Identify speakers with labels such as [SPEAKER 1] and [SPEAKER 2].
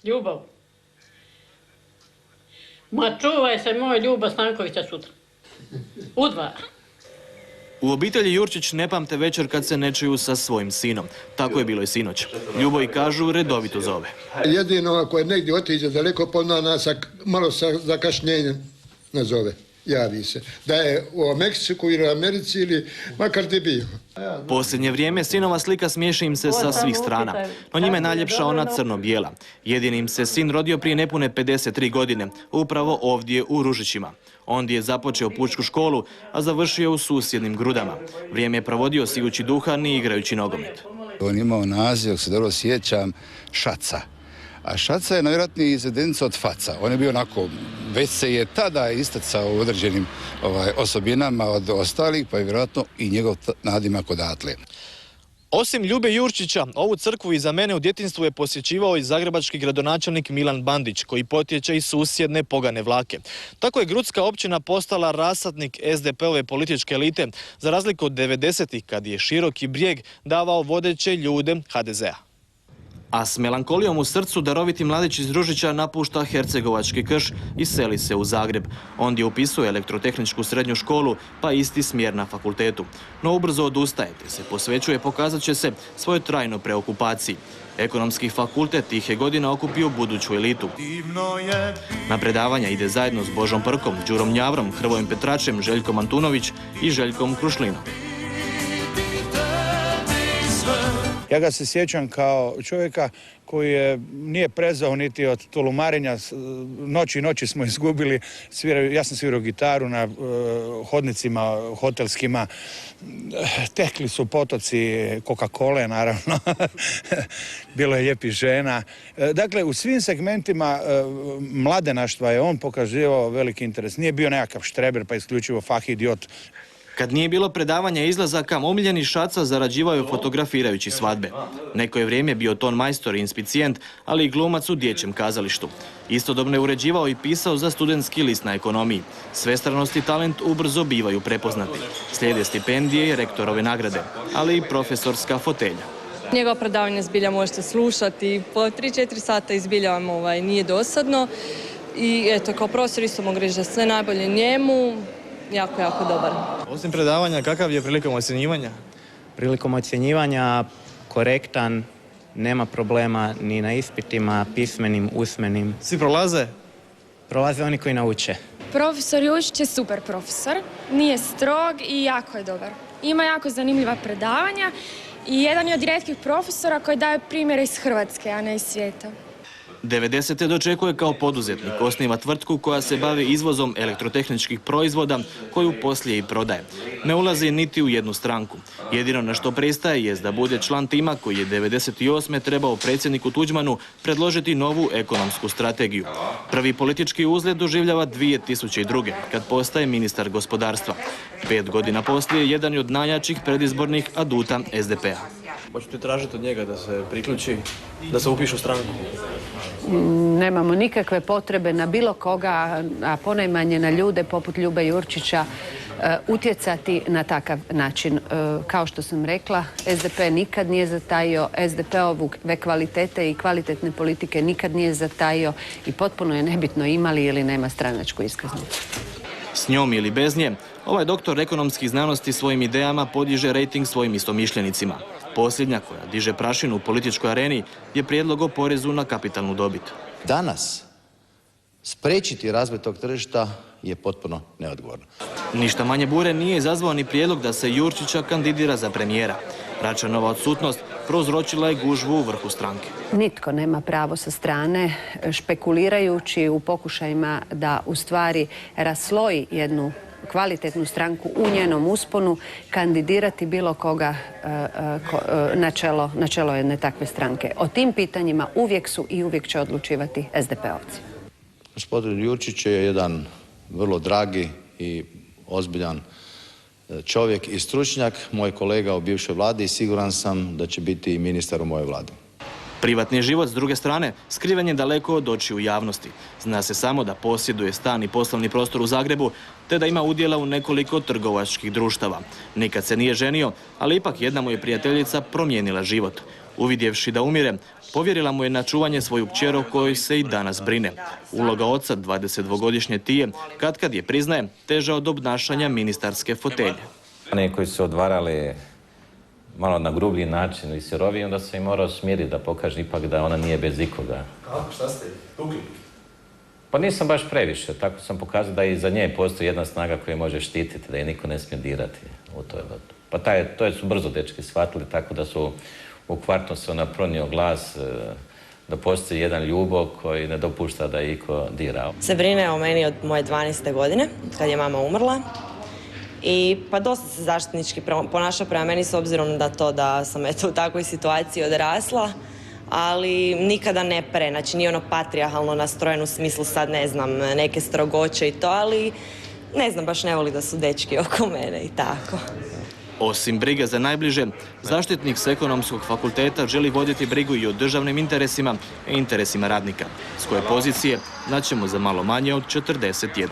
[SPEAKER 1] Ljubav. Ma čuvaj se moj Ljuba Stankovića sutra. U 2.
[SPEAKER 2] U obitelji Jurčić ne pamte večer kad se ne čuju sa svojim sinom. Tako je bilo i sinoć. Ljubo i kažu redovito zove.
[SPEAKER 3] Jedino ako je negdje otiđe daleko, ponad nas malo sa zakašnjenjem nazove. Javi se. Da je u Meksiku ili u Americi ili makar gdje bio.
[SPEAKER 2] Posljednje vrijeme sinova slika smiješi im se sa svih strana, no njima je najljepša ona crno-bijela. Jedini im se sin rodio prije nepune 53 godine, upravo ovdje u Ružićima. Ondje je započeo pučku školu, a završio u susjednim Grudama. Vrijeme je provodio sijući duhan i igrajući nogomet.
[SPEAKER 4] On je imao naziv, ako se dobro sjećam, Šaca. A Šaca je najvjerojatnije izvedenica od Faca. On je bio onako, već se je tada isticao u određenim osobinama od ostalih, pa je vjerojatno i njegov nadimak odatle.
[SPEAKER 2] Osim Ljube Jurčića, ovu crkvu iza mene u djetinjstvu je posjećivao i zagrebački gradonačelnik Milan Bandić, koji potječe iz susjedne Pogane Vlake. Tako je Grudska općina postala rasadnik SDP-ove političke elite, za razliku od 90-ih, kad je Široki Brijeg davao vodeće ljude HDZ-a. A s melankolijom u srcu daroviti mladić iz Ružića napušta hercegovački Krš i seli se u Zagreb. Ondje upisuje elektrotehničku srednju školu, pa isti smjer na fakultetu. No ubrzo odustaje, te se posvećuje, pokazat će se, svojoj trajnoj preokupaciji. Ekonomski fakultet tih je godina okupio buduću elitu. Na predavanja ide zajedno s Božom Prkom, Đurom Njavrom, Hrvojem Petračem, Željkom Antunović i Željkom Krušlinom.
[SPEAKER 5] Ja ga se sjećam kao čovjeka koji nije prezao niti od tulumarenja. Noći smo izgubili. Ja sam svirao gitaru na hodnicima hotelskima. Tekli su potoci Coca-Cole, naravno. Bilo je lijepih žena. Dakle, u svim segmentima mladenaštva je on pokazivao veliki interes. Nije bio nekakav štreber pa isključivo fah idiot.
[SPEAKER 2] Kad nije bilo predavanja izlazaka, omiljeni Šaca zarađivao je fotografirajući svadbe. Neko je vrijeme bio ton majstor i inspicijent, ali i glumac u dječjem kazalištu. Istodobno je uređivao i pisao za studentski list na ekonomiji. Svestranost i talent ubrzo bivaju prepoznati. Slijede stipendije i rektorove nagrade, ali i profesorska fotelja.
[SPEAKER 6] Njegova predavanja zbilja možete slušati, po 3-4 sata izbilja vam nije dosadno. I eto, kao profesor isto mogu reći da sve najbolje njemu. Jako dobar.
[SPEAKER 2] Osim predavanja, kakav je prilikom ocjenjivanja?
[SPEAKER 7] Prilikom ocjenjivanja korektan, nema problema ni na ispitima, pismenim, usmenim.
[SPEAKER 2] Svi prolaze?
[SPEAKER 7] Prolaze oni koji nauče.
[SPEAKER 8] Profesor Jurčić je super profesor, nije strog i jako je dobar. Ima jako zanimljiva predavanja i jedan je od rijetkih profesora koji daje primjere iz Hrvatske, a ne iz svijeta.
[SPEAKER 2] 90. dočekuje kao poduzetnik, osniva tvrtku koja se bavi izvozom elektrotehničkih proizvoda, koju poslije i prodaje. Ne ulazi niti u jednu stranku. Jedino na što pristaje jest da bude član tima koji je 98. trebao predsjedniku Tuđmanu predložiti novu ekonomsku strategiju. Prvi politički uzlet doživljava 2002. kad postaje ministar gospodarstva. 5 godina poslije jedan je od najjačih predizbornih aduta SDP-a. Hoćete tražiti od njega da se priključi, da se upiše u stranku?
[SPEAKER 9] Nemamo nikakve potrebe na bilo koga, a ponajmanje na ljude poput Ljube Jurčića, utjecati na takav način. Kao što sam rekla, SDP nikad nije zatajio, SDP-ove kvalitete i kvalitetne politike nikad nije zatajio i potpuno je nebitno ima li ili nema stranačku iskaznicu.
[SPEAKER 2] S njom ili bez nje, ovaj doktor ekonomskih znanosti svojim idejama podiže rejting svojim istomišljenicima. Posljednja koja diže prašinu u političkoj areni je prijedlog o porezu na kapitalnu dobit.
[SPEAKER 10] Danas spriječiti razvoj tog tržišta je potpuno neodgovorno.
[SPEAKER 2] Ništa manje bure nije izazvao ni prijedlog da se Jurčića kandidira za premijera. Račanova odsutnost prouzročila je gužvu u vrhu stranke.
[SPEAKER 9] Nitko nema pravo sa strane, špekulirajući u pokušajima da u stvari rasloji jednu kvalitetnu stranku u njenom usponu, kandidirati bilo koga na čelo jedne takve stranke. O tim pitanjima uvijek su i uvijek će odlučivati SDP-ovci.
[SPEAKER 10] Gospodin Jurčić je jedan vrlo dragi i ozbiljan čovjek i stručnjak, moj kolega u bivšoj vladi i siguran sam da će biti i ministar u mojoj vladi.
[SPEAKER 2] Privatni život, s druge strane, skriven je daleko od očiju javnosti. Zna se samo da posjeduje stan i poslovni prostor u Zagrebu, te da ima udjela u nekoliko trgovačkih društava. Nikad se nije ženio, ali ipak jedna mu je prijateljica promijenila život. Uvidjevši da umire, povjerila mu je na čuvanje svoju kćer o kojoj se i danas brine. Uloga oca, 22-godišnje Tije, katkad je, priznaje, teža od obnašanja ministarske fotelje.
[SPEAKER 11] Oni koji su odvarali malo na grublji način i siroviji, onda sam im morao smiriti da pokaže ipak da ona nije bez ikoga.
[SPEAKER 2] Kako? Šta ste? Tukli?
[SPEAKER 11] Pa nisam baš previše, tako sam pokazao da i za nje postoji jedna snaga koja može štititi, da je niko ne smije dirati u toj vodu. Pa to su brzo dečki shvatili, tako da su u kvartu se ona pronio glas da postoji jedan ljubo koji ne dopušta da je iko dirao.
[SPEAKER 12] Se brine o meni od moje 12. godine, kad je mama umrla. I pa dosta se zaštitnički ponaša prema meni s obzirom na to da sam u takvoj situaciji odrasla, ali nikada ne znači nije ono patrijarhalno nastrojen u smislu sad ne znam neke strogoće i to, ali ne znam, baš ne voli da su dečki oko mene i tako.
[SPEAKER 2] Osim brige za najbliže, zaštitnik s Ekonomskog fakulteta želi voditi brigu i o državnim interesima i interesima radnika, s koje pozicije znaćemo za malo manje od 41.